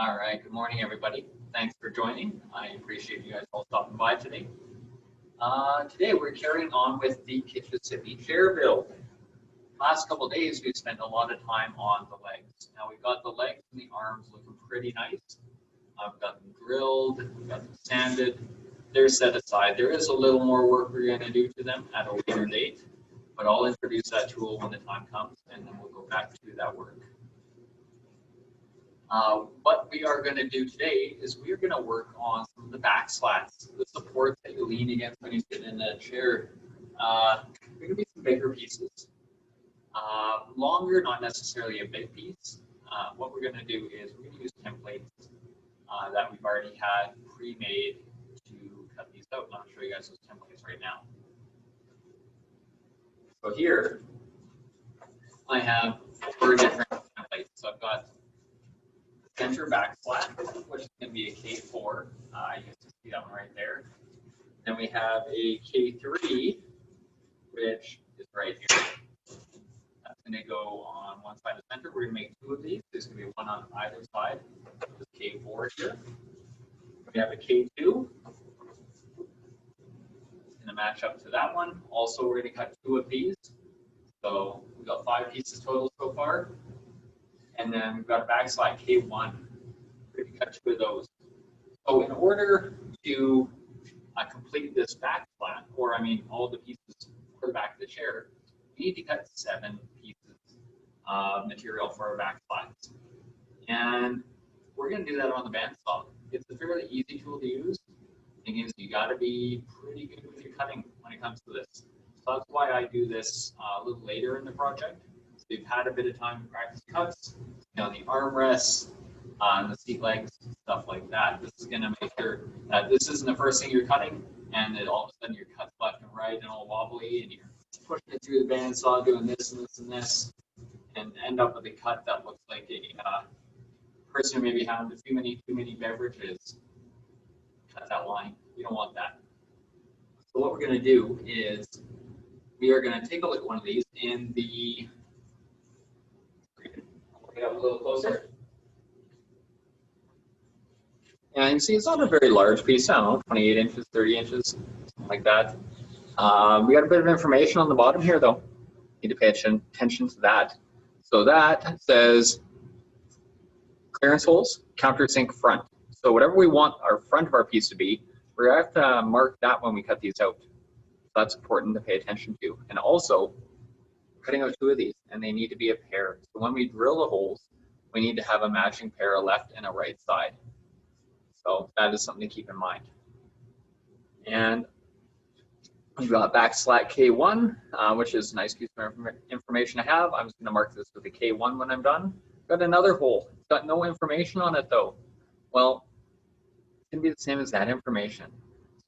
All right, good morning, everybody. Thanks for joining. I appreciate you guys all stopping by today. Today we're carrying on with the Kitchissippi chair build. Last couple of days we've spent a lot of time on the legs. Now we've got the legs and the arms looking pretty nice. I've got them drilled, we've got them sanded. They're set aside. There is a little more work we're going to do to them at a later date, but I'll introduce that tool when the time comes, and then we'll go back to that work. What we are going to do today is we're going to work on some of the back slats, the supports that you lean against when you sit in a chair. They're going to be some bigger pieces. Longer, not necessarily a big piece. What we're going to do is we're going to use templates that we've already had pre-made to cut these out. And I'll show you guys those templates right now. So here I have 4 different templates. So I've got center back slat, which is going to be a K4. You can see that one right there. Then we have a K3, which is right here. That's going to go on one side of the center. We're going to make 2 of these. There's going to be one on either side. This K4 here. We have a K2. It's going to match up to that one. Also, we're going to cut 2 of these. So we've got 5 pieces total so far. And then we've got a back slat K1. We're going to cut 2 of those. So in order to complete this back slat, or I mean all the pieces for the back of the chair, we need to cut 7 pieces of material for our back slats. And we're going to do that on the bandsaw. It's a fairly easy tool to use. The thing is, you got to be pretty good with your cutting when it comes to this. So that's why I do this a little later in the project. So you've had a bit of time to practice cuts, you know, the armrests, the seat legs, stuff like that. This is going to make sure that this isn't the first thing you're cutting, and then all of a sudden your cut's left and right and all wobbly, and you're pushing it through the bandsaw, doing this and this and this, and end up with a cut that looks like a person who maybe had too many beverages. Cut that line. You don't want that. So what we're going to do is we are going to take a look at one of these in the. I'll get up a little closer. And you can see it's not a very large piece. I don't know, 28 inches, 30 inches, something like that. We got a bit of information on the bottom here, though. Need to pay attention to that. So that says clearance holes, countersink front. So whatever we want our front of our piece to be, we're going to have to mark that when we cut these out. So that's important to pay attention to. And also, we're cutting out 2 of these, and they need to be a pair. So when we drill the holes, we need to have a matching pair, a left and a right side. So that is something to keep in mind. And we've got back slat K1, which is a nice piece of information to have. I'm just going to mark this with a K1 when I'm done. Got another hole. It's got no information on it though. Well, it's going to be the same as that information.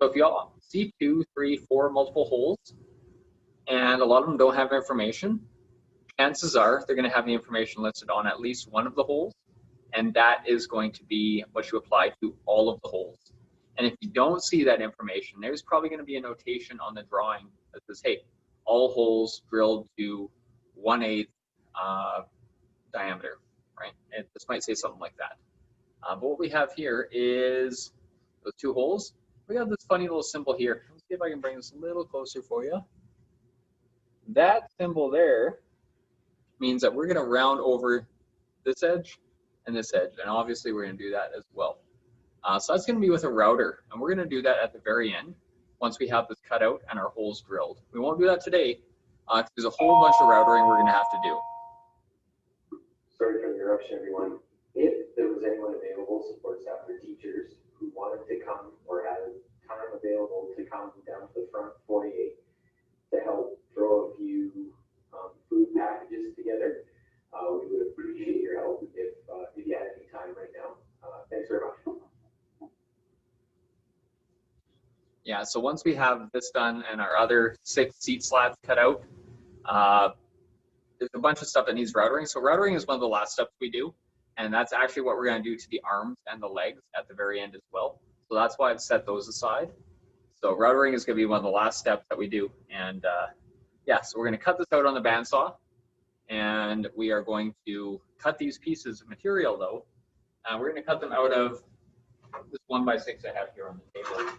So if you all see 2, 3, 4 multiple holes, and a lot of them don't have information, chances are they're going to have the information listed on at least one of the holes, and that is going to be what you apply to all of the holes. And if you don't see that information, there's probably going to be a notation on the drawing that says, hey, all holes drilled to 1/8 diameter, right? And this might say something like that. But what we have here is those 2 holes. We have this funny little symbol here. Let's see if I can bring this a little closer for you. That symbol there means that we're going to round over this edge and this edge, and obviously we're going to do that as well. So that's going to be with a router, and we're going to do that at the very end once we have this cut out and our holes drilled. We won't do that today because there's a whole bunch of routering we're going to have to do. Sorry for the interruption, everyone. If there was anyone available, support staff or teachers who wanted to come or had time available to come down to the front foyer to help throw a few food packages together, we would appreciate your help if you had any time right now. Thanks very much. Yeah, so once we have this done and our other 6 seat slats cut out, there's a bunch of stuff that needs routering. So routering is one of the last steps we do, and that's actually what we're going to do to the arms and the legs at the very end as well. So that's why I've set those aside. So routering is going to be one of the last steps that we do. And yeah, so we're going to cut this out on the bandsaw, and we are going to cut these pieces of material though We're going to cut them out of this 1x6 I have here on the table.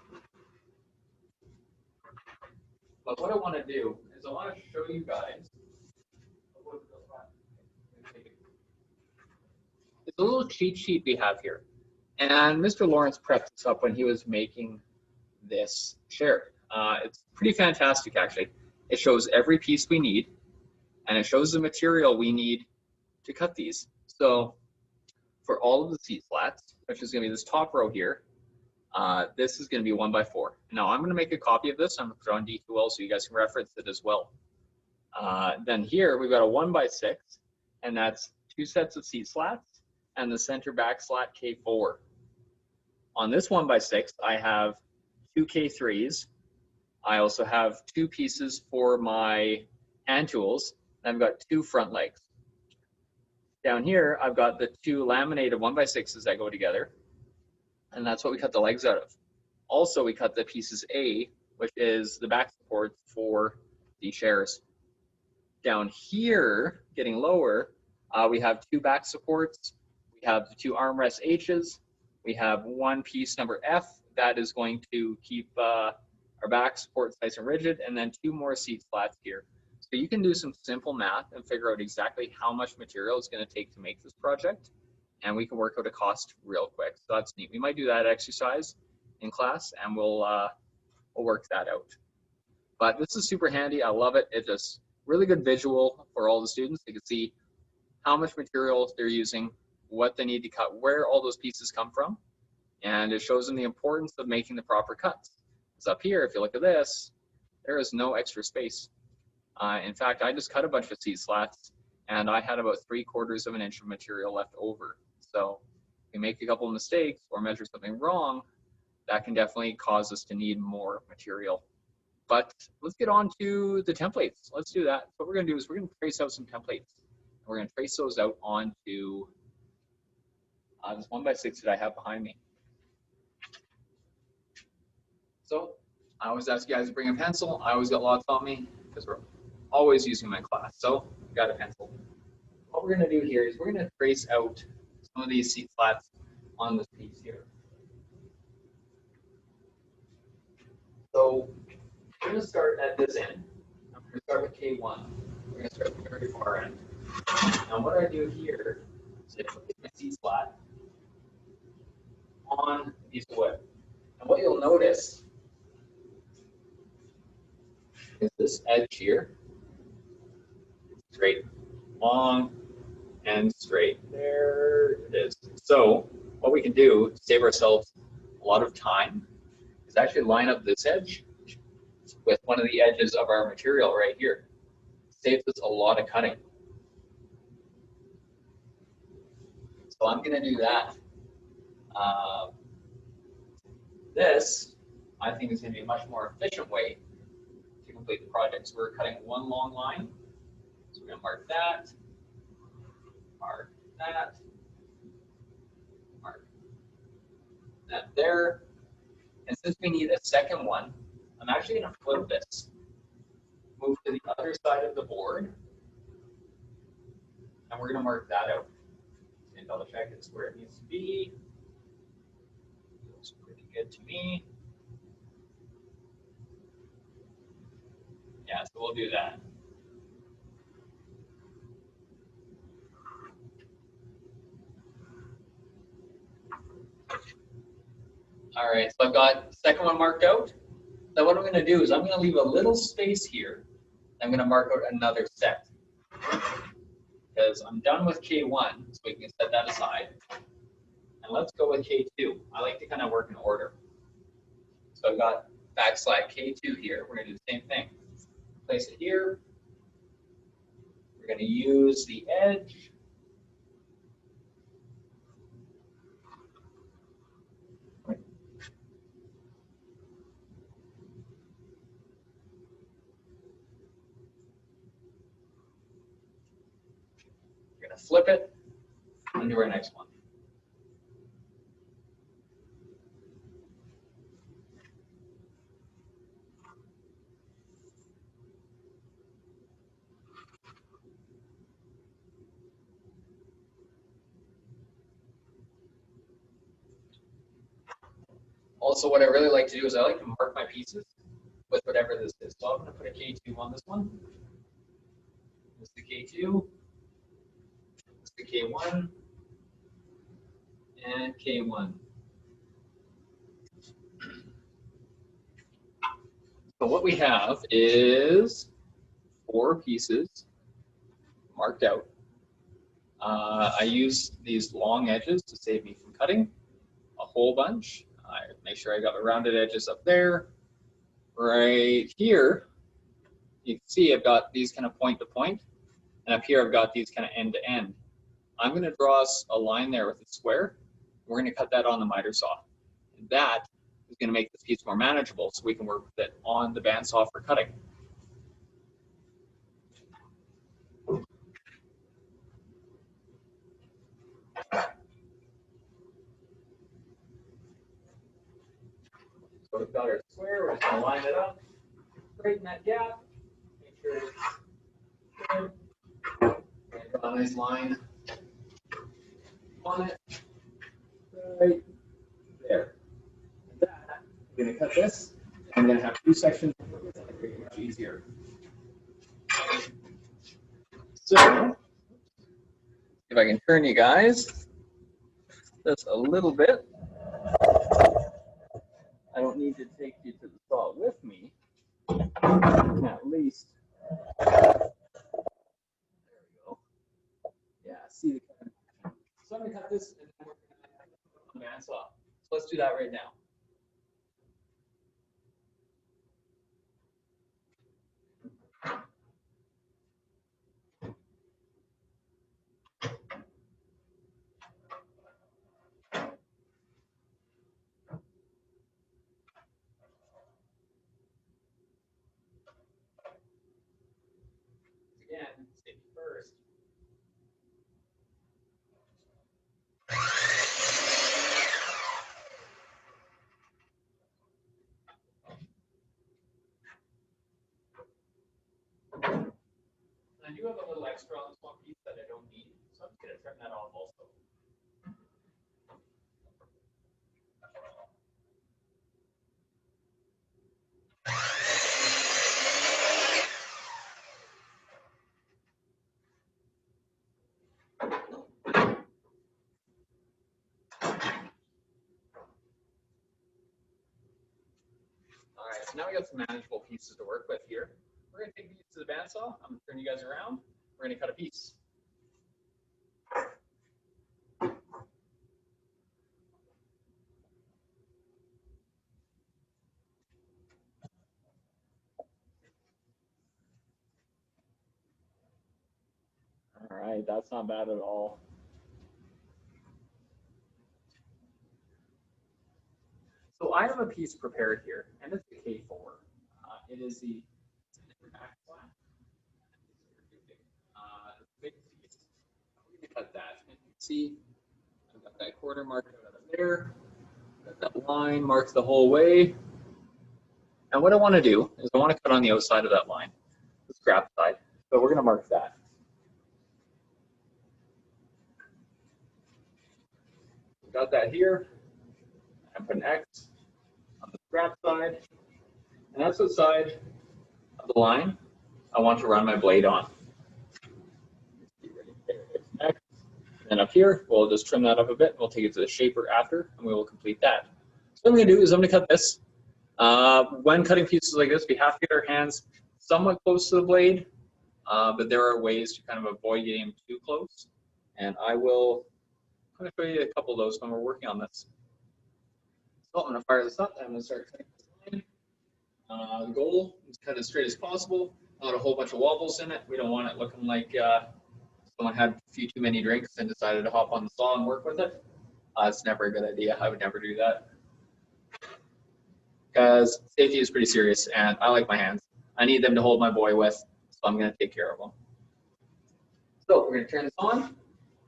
But what I want to do is I want to show you guys. It's a little cheat sheet we have here. And Mr. Lawrence prepped this up when he was making this chair. It's pretty fantastic, actually. It shows every piece we need, and it shows the material we need to cut these. So for all of the seat slats, which is going to be this top row here, this is going to be 1x4. Now I'm going to make a copy of this. I'm going to put it on D2L so you guys can reference it as well. Then here we've got a 1x6, and that's 2 sets of seat slats and the center back slat K4. On this 1x6, I have 2 K3s. I also have 2 pieces for my hand tools. I've got 2 front legs. Down here, I've got the 2 laminated 1x6s that go together, and that's what we cut the legs out of. Also, we cut the pieces A, which is the back supports for the chairs. Down here, getting lower, we have 2 back supports. We have the 2 armrest H's. We have 1 piece number F that is going to keep our back supports nice and rigid, and then 2 more seat slats here. So you can do some simple math and figure out exactly how much material it's going to take to make this project, and we can work out a cost real quick. So that's neat. We might do that exercise in class, and we'll work that out. But this is super handy. I love it. It's just really good visual for all the students. They can see how much material they're using, what they need to cut, where all those pieces come from, and it shows them the importance of making the proper cuts. So up here, if you look at this, there is no extra space. In fact, I just cut a bunch of seat slats, and I had about 3/4 of an inch of material left over. So if we make a couple of mistakes or measure something wrong, that can definitely cause us to need more material. But let's get on to the templates. Let's do that. What we're going to do is we're going to trace out some templates. We're going to trace those out onto this 1x6 that I have behind me. So I always ask you guys to bring a pencil. I always got lots on me because we're always using my class. So I've got a pencil. What we're going to do here is we're going to trace out some of these seat slats on this piece here. So we're going to start at this end. I'm going to start with K1. We're going to start at the very far end. And what I do here is I put my seat slat on a piece of wood. And what you'll notice is this edge here, straight, long, and straight. There it is. So what we can do to save ourselves a lot of time is actually line up this edge with one of the edges of our material right here. Saves us a lot of cutting. So I'm going to do that. This, I think, is going to be a much more efficient way to complete the project. So we're cutting one long line. So we're going to mark that, mark that there. And since we need a second one, I'm actually going to flip this, move to the other side of the board, and we're going to mark that out. And double check it's where it needs to be. Looks pretty good to me. Yeah, so we'll do that. All right, so I've got the second one marked out. Now what I'm going to do is I'm going to leave a little space here. I'm going to mark out another set because I'm done with K1, so we can set that aside. And let's go with K2. I like to kind of work in order. So I've got back slat K2 here. We're going to do the same thing. Place it here. We're going to use the edge. We're going to flip it and do our next one. Also, what I really like to do is I like to mark my pieces with whatever this is. So I'm going to put a K2 on this one. This is the K2. This is the K1. And K1. So what we have is 4 pieces marked out. I use these long edges to save me from cutting a whole bunch. I make sure I got the rounded edges up there. Right here, you can see I've got these kind of point to point, and up here I've got these kind of end to end. I'm going to draw us a line there with a square. We're going to cut that on the miter saw. And that is going to make this piece more manageable so we can work with it on the bandsaw for cutting. So we've got our square, we're just going to line it up, straighten that gap, make sure it's good. And draw a nice line on it, right there. And that, we're going to cut this. I'm going to have 2 sections, much easier. So, if I can turn you guys just a little bit. I don't need to take you to the saw with me. At least, there we go. Yeah, see the cut. So I'm going to cut this and then we're going to cut it on the bandsaw. So let's do that right now. Again, safety first. I do have a little extra on this one piece that I don't need, so I'm just going to trim that off also. All right, so now we got some manageable pieces to work with here. We're going to take these to the bandsaw. I'm going to turn you guys around. We're going to cut a piece. All right, that's not bad at all. So I have a piece prepared here, and it's the K4. It is the back slat. Big piece. I'm going to cut that. And you can see I've got that quarter marked out of there. Got that line marked the whole way. And what I want to do is I want to cut on the outside of that line, the scrap side. So we're going to mark that. Got that here. I put an X on the scrap side. And that's the side of the line I want to run my blade on. X. And up here, we'll just trim that up a bit. We'll take it to the shaper after, and we will complete that. So what I'm going to do is I'm going to cut this. When cutting pieces like this, we have to get our hands somewhat close to the blade, but there are ways to kind of avoid getting too close. And I'm going to show you a couple of those when we're working on this. So I'm going to fire this up, and I'm going to start cutting this line. The goal is to cut as straight as possible, not a whole bunch of wobbles in it. We don't want it looking like someone had a few too many drinks and decided to hop on the saw and work with it. It's never a good idea. I would never do that. Because safety is pretty serious, and I like my hands. I need them to hold my boy with, so I'm going to take care of them. So we're going to turn this on,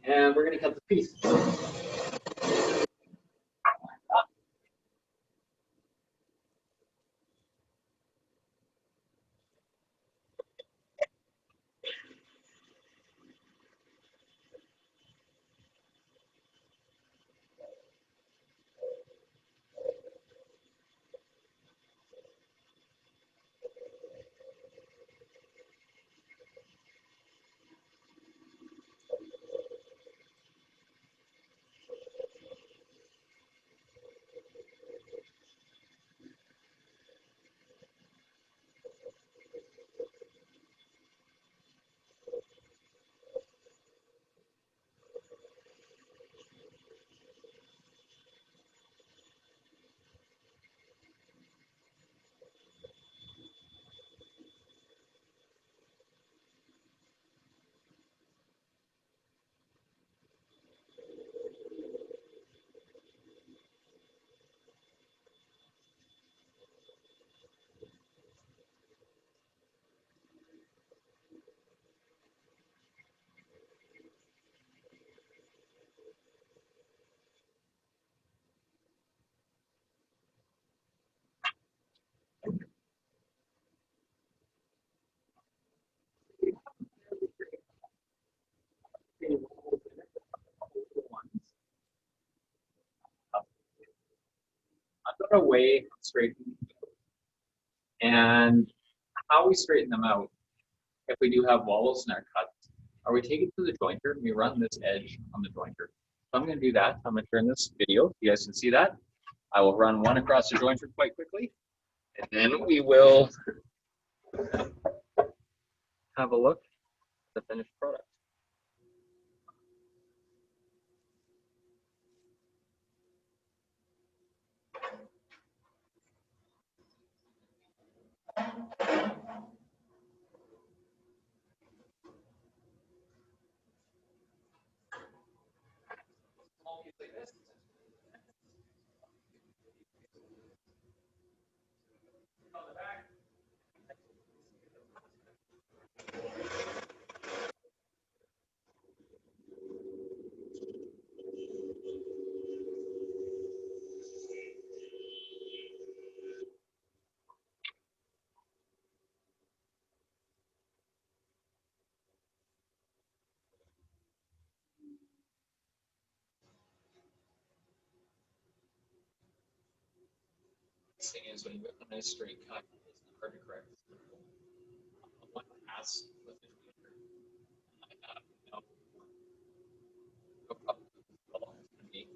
and we're going to cut the piece. got a way of straightening them out. And how we straighten them out, if we do have wobbles in our cuts, are we take it to the jointer and we run this edge on the jointer. So I'm going to do that. I'm going to turn this video so you guys can see that. I will run one across the jointer quite quickly, and then we will have a look at the finished product. Thing is, when you have a nice straight cut, it's not hard to correct. One pass with the jointer, I have no problem at all. It's going to be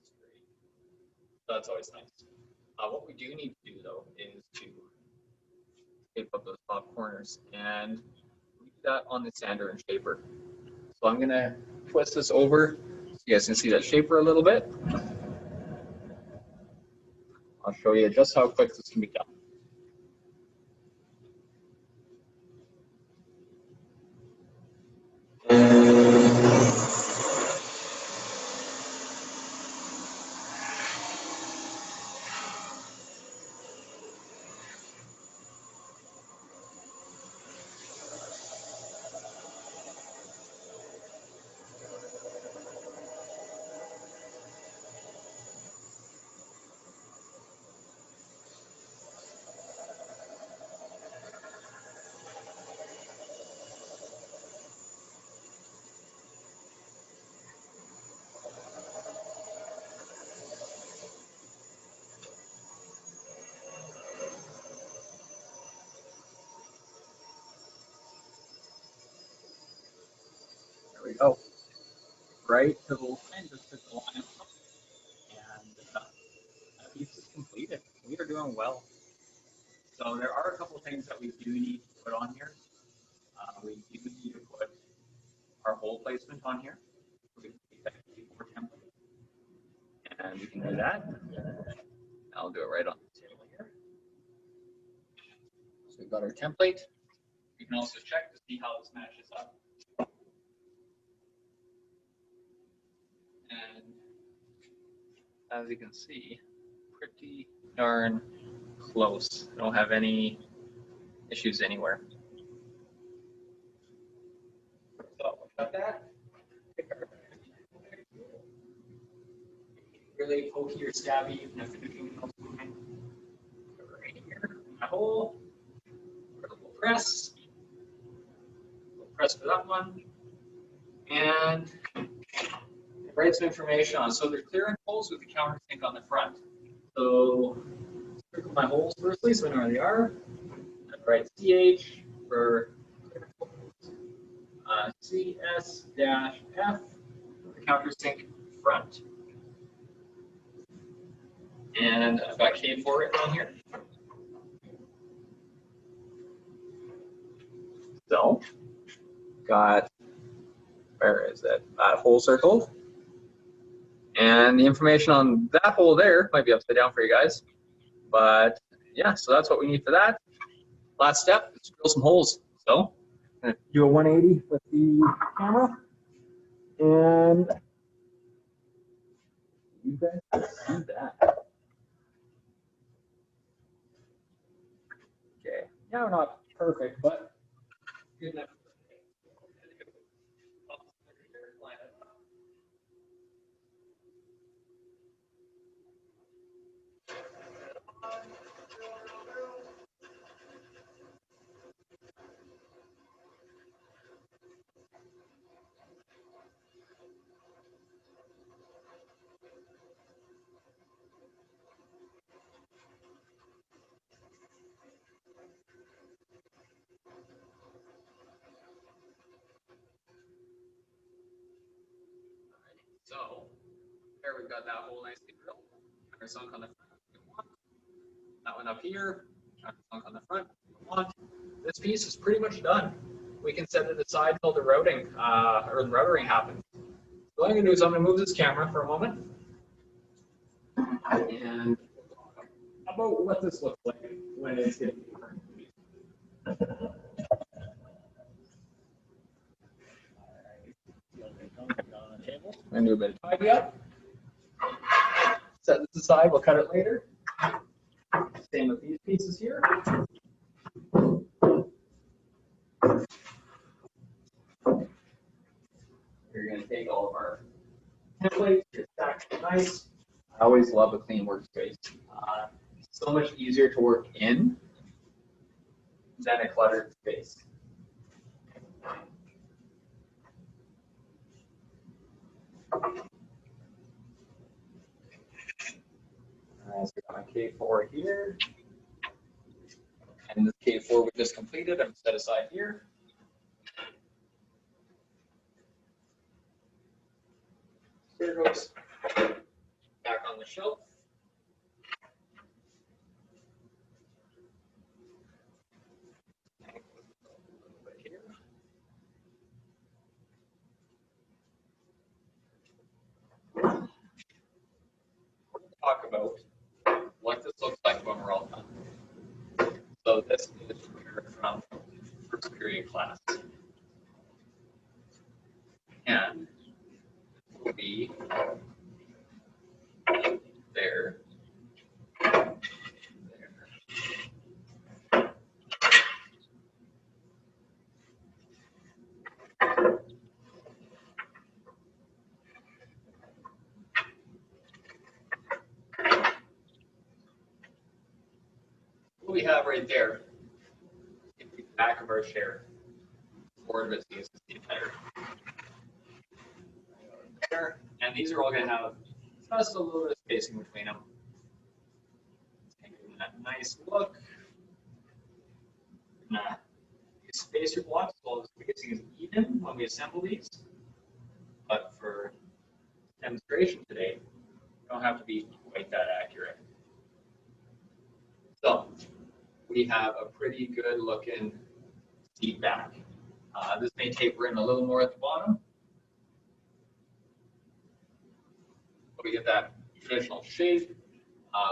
straight. So that's always nice. What we do need to do though is to shape up those top corners, and we do that on the sander and shaper. So I'm going to twist this over so you guys can see that shaper a little bit. I'll show you just how quick this can be done. There we go. Right to the line, just to the line up, and that piece is completed. We are doing well. So there are a couple things that we do need to put on here. We do need to put our hole placement on here. We can take that keyboard template, and we can do that. I'll do it right on the table here. So we've got our template. You can also check to see how this matches up. And as you can see, pretty darn close. I don't have any issues anywhere. So got that. Really pokey or stabby, you can have to do anything else behind. Right here, my hole. Vertical press. We'll press for that one. And write some information on. So they're clearance holes with the countersink on the front. So circle my holes firstly, so I know where they are. I write CH for CS-F for the countersink front. And I've got K4 written on here. So, got, where is that? Hole circled. And the information on that hole there might be upside down for you guys. But yeah, so that's what we need for that. Last step is drill some holes. So, I'm going to do a 180 with the camera. And you guys can see that. Okay, yeah, we're not perfect, but good enough. So there we've got that hole nicely drilled. Countersunk on the front. That one up here. Countersunk on the front. This piece is pretty much done. We can set it aside till the routing or the routering happens. So what I'm going to do is I'm going to move this camera for a moment and about what this looks like when it's getting deeper. I'm going to do a bit of tidy up. Set this aside, we'll cut it later. Same with these pieces here. We're going to take all of our templates, just stack them nice. I always love a clean workspace. So much easier to work in than a cluttered space. So we got my K4 here. And this K4 we just completed, I'm set aside here. Here goes back on the shelf. Talk about what this looks like when we're all done. So this is from first period class. And it will be there. What we have right there is the back of our chair. Forward of it is the entire. And these are all going to have just a little bit of spacing between them. Taking that nice look. Space your blocks so the spacing is even when we assemble these. But for demonstration today, you don't have to be quite that accurate. So we have a pretty good looking seat back. This may taper in a little more at the bottom. But we get that traditional shape.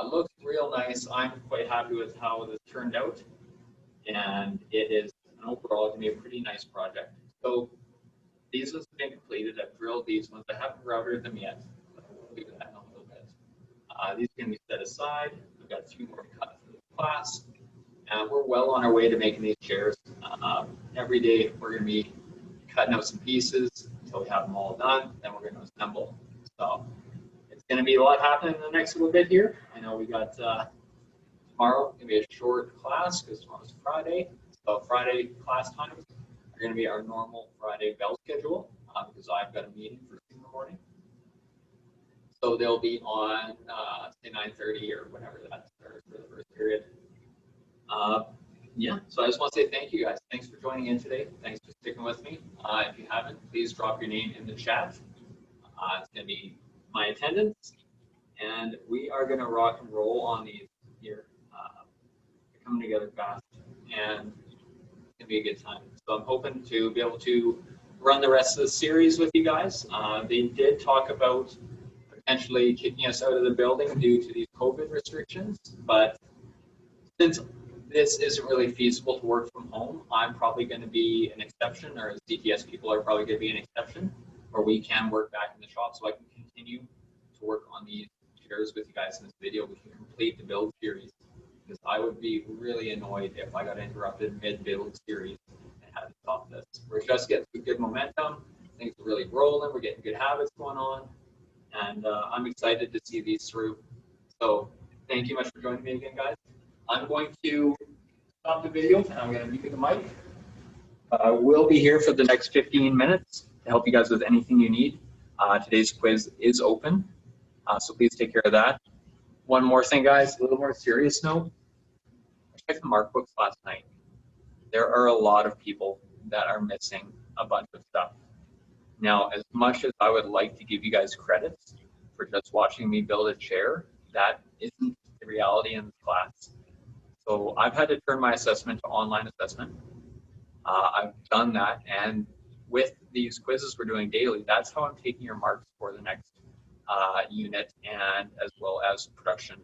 Looks real nice. I'm quite happy with how this turned out. And it is overall going to be a pretty nice project. So these have been completed. I've drilled these ones. I haven't routed them yet. We'll do that in a little bit. These are going to be set aside. We've got a few more cut for the class. And we're well on our way to making these chairs. Every day we're going to be cutting out some pieces until we have them all done. Then we're going to assemble. So it's going to be a lot happening in the next little bit here. I know we got tomorrow going to be a short class because tomorrow's Friday. So Friday class times are going to be our normal Friday bell schedule because I've got a meeting first thing in the morning. So they'll be on say 9:30 or whenever that starts for the first period. Yeah, so I just want to say thank you guys. Thanks for joining in today. Thanks for sticking with me. If you haven't, please drop your name in the chat. It's going to be my attendance. And we are going to rock and roll on these here. They're coming together fast. And it's going to be a good time. So I'm hoping to be able to run the rest of the series with you guys. They did talk about potentially kicking us out of the building due to these COVID restrictions. But since this isn't really feasible to work from home, I'm probably going to be an exception, or CTS people are probably going to be an exception, where we can work back in the shop so I can continue to work on these chairs with you guys in this video. We can complete the build series, because I would be really annoyed if I got interrupted mid-build series and had to stop this. We're just getting some good momentum. Things are really rolling. We're getting good habits going on. And I'm excited to see these through. So thank you much for joining me again, guys. I'm going to stop the video and I'm going to mute the mic. I will be here for the next 15 minutes to help you guys with anything you need. Today's quiz is open, so please take care of that. One more thing, guys, a little more serious note. I checked the mark books last night. There are a lot of people that are missing a bunch of stuff. Now, as much as I would like to give you guys credits for just watching me build a chair, that isn't the reality in the class. So I've had to turn my assessment to online assessment. I've done that, and with these quizzes we're doing daily, that's how I'm taking your marks for the next unit, and as well as production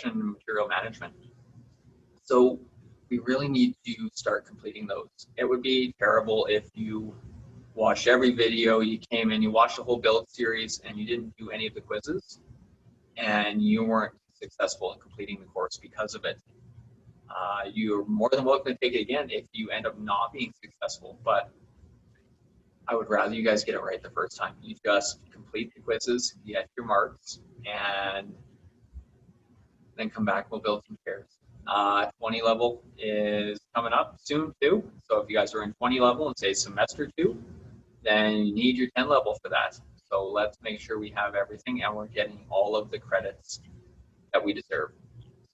and material management. So we really need to start completing those. It would be terrible if you watched every video, you came in, you watched the whole build series, and you didn't do any of the quizzes, and you weren't successful in completing the course because of it. You're more than welcome to take it again if you end up not being successful, but I would rather you guys get it right the first time. You just complete the quizzes, get your marks, and then come back, we'll build some chairs. 20 level is coming up soon too. So if you guys are in 20 level and say semester 2, then you need your 10 level for that. So let's make sure we have everything and we're getting all of the credits that we deserve.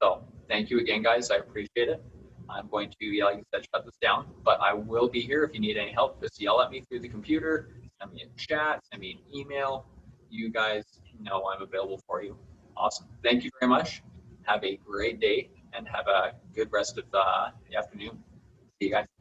So thank you again, guys. I appreciate it. I'm going to, like I said, shut this down, but I will be here if you need any help. Just yell at me through the computer, send me a chat, send me an email. You guys know I'm available for you. Awesome. Thank you very much. Have a great day and have a good rest of the afternoon. See you guys.